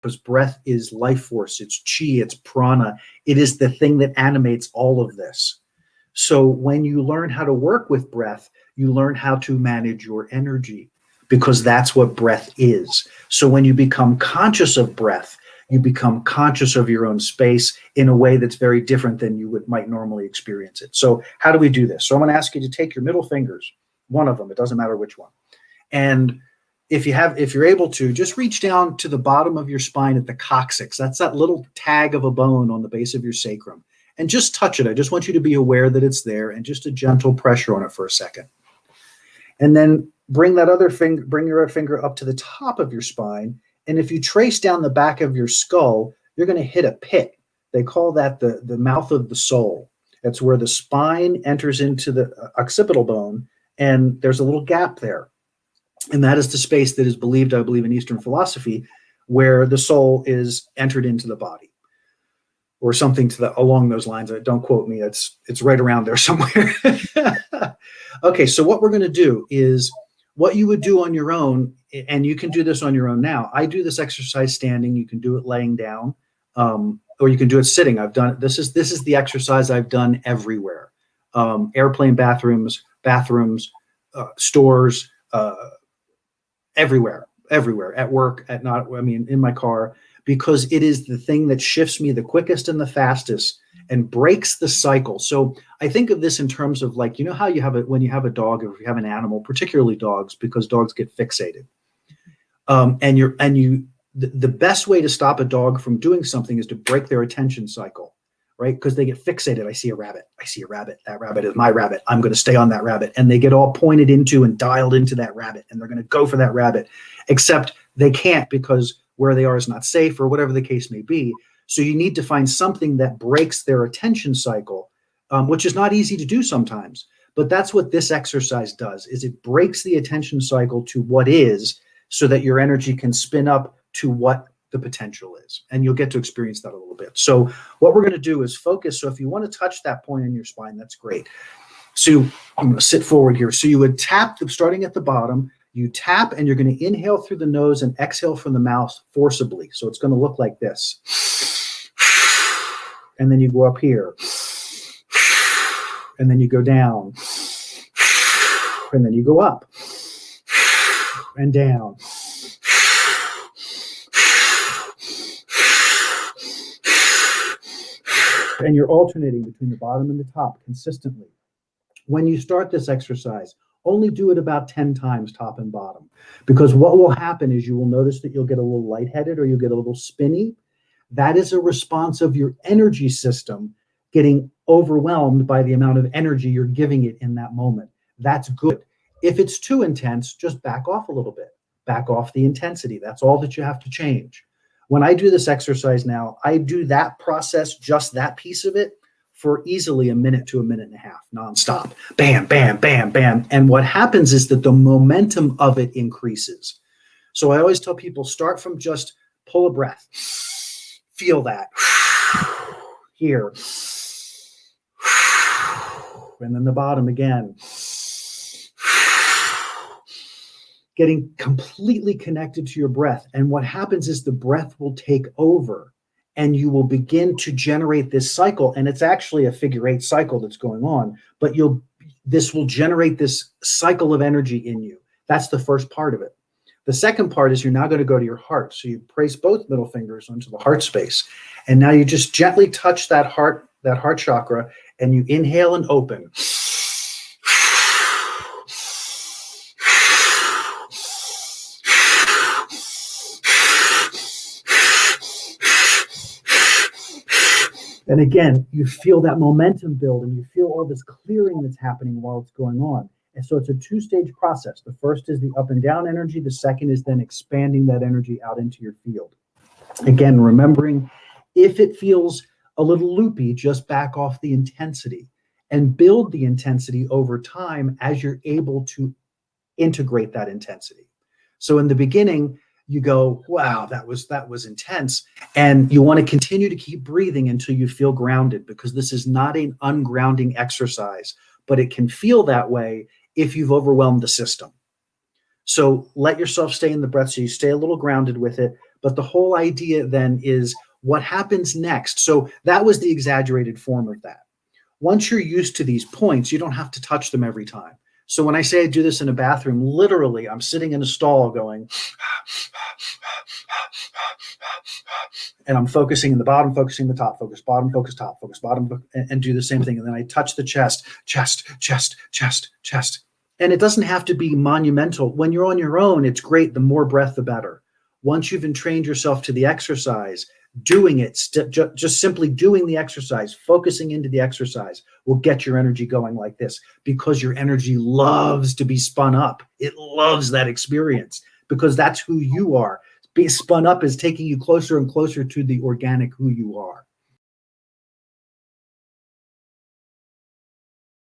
because breath is life force, it's chi, it's prana. It is the thing that animates all of this. So when you learn how to work with breath, you learn how to manage your energy, because that's what breath is. So when you become conscious of breath, you become conscious of your own space in a way that's very different than you might normally experience it. So how do we do this? So I'm going to ask you to take your middle fingers, one of them, it doesn't matter which one. And if you're able to, just reach down to the bottom of your spine at the coccyx. That's that little tag of a bone on the base of your sacrum. And just touch it. I just want you to be aware that it's there, and just a gentle pressure on it for a second. And then bring your other finger up to the top of your spine. And if you trace down the back of your skull, you're going to hit a pit. They call that the mouth of the soul. That's where the spine enters into the occipital bone, and there's a little gap there. And that is the space that is believed, I believe, in Eastern philosophy, where the soul is entered into the body, or something along those lines. Don't quote me. It's right around there somewhere. Okay, so what we're going to do is what you would do on your own, and you can do this on your own now. I do this exercise standing. You can do it laying down, or you can do it sitting. I've done it. This is the exercise I've done everywhere. Airplane bathrooms, stores, everywhere, at work, in my car, because it is the thing that shifts me the quickest and the fastest and breaks the cycle. So I think of this in terms of, like, you know how you have it when you have a dog, or if you have an animal, particularly dogs, because dogs get fixated. The best way to stop a dog from doing something is to break their attention cycle, right? Because they get fixated. I see a rabbit. That rabbit is my rabbit. I'm going to stay on that rabbit. And they get all pointed into and dialed into that rabbit, and they're going to go for that rabbit, except they can't, because where they are is not safe, or whatever the case may be. So you need to find something that breaks their attention cycle, which is not easy to do sometimes. But that's what this exercise does, is it breaks the attention cycle to what is, so that your energy can spin up to what the potential is. And you'll get to experience that a little bit. So what we're going to do is focus. So if you want to touch that point in your spine, that's great. So I'm going to sit forward here. So you would tap, starting at the bottom, you tap, and you're going to inhale through the nose and exhale from the mouth forcibly. So it's going to look like this. And then you go up here. And then you go down. And then you go up. And down. And you're alternating between the bottom and the top consistently. When you start this exercise, only do it about 10 times, top and bottom, because what will happen is you will notice that you'll get a little lightheaded, or you'll get a little spinny. That is a response of your energy system getting overwhelmed by the amount of energy you're giving it in that moment. That's good. If it's too intense, just back off a little bit. Back off the intensity. That's all that you have to change. When I do this exercise now, I do that process, just that piece of it, for easily a minute to a minute and a half, nonstop. Bam, bam, bam, bam. And what happens is that the momentum of it increases. So I always tell people, start from just pull a breath. Feel that. Here. And then the bottom again. Getting completely connected to your breath. And what happens is the breath will take over, and you will begin to generate this cycle. And it's actually a figure 8 cycle that's going on, but this will generate this cycle of energy in you. That's the first part of it. The second part is you're now going to go to your heart. So you place both middle fingers onto the heart space. And now you just gently touch that heart chakra, and you inhale and open. And again, you feel that momentum build, and you feel all this clearing that's happening while it's going on. And so it's a 2-stage process. The first is the up and down energy. The second is then expanding that energy out into your field. Again, remembering, if it feels a little loopy, just back off the intensity and build the intensity over time as you're able to integrate that intensity. So in the beginning, you go, wow, that was intense. And you want to continue to keep breathing until you feel grounded, because this is not an ungrounding exercise, but it can feel that way if you've overwhelmed the system. So let yourself stay in the breath, so you stay a little grounded with it, But the whole idea then is what happens next. So that was the exaggerated form of that. Once you're used to these points, you don't have to touch them every time. So when I say I do this in a bathroom, literally I'm sitting in a stall going, and I'm focusing in the bottom, focusing the top, focus bottom, focus top, focus bottom, and do the same thing. And then I touch the chest, chest, chest, chest, chest. And it doesn't have to be monumental. When you're on your own, it's great. The more breath, the better. Once you've entrained yourself to the exercise, doing it, just simply doing the exercise, focusing into the exercise will get your energy going like this, because your energy loves to be spun up. It loves that experience because that's who you are. Being spun up is taking you closer and closer to the organic who you are.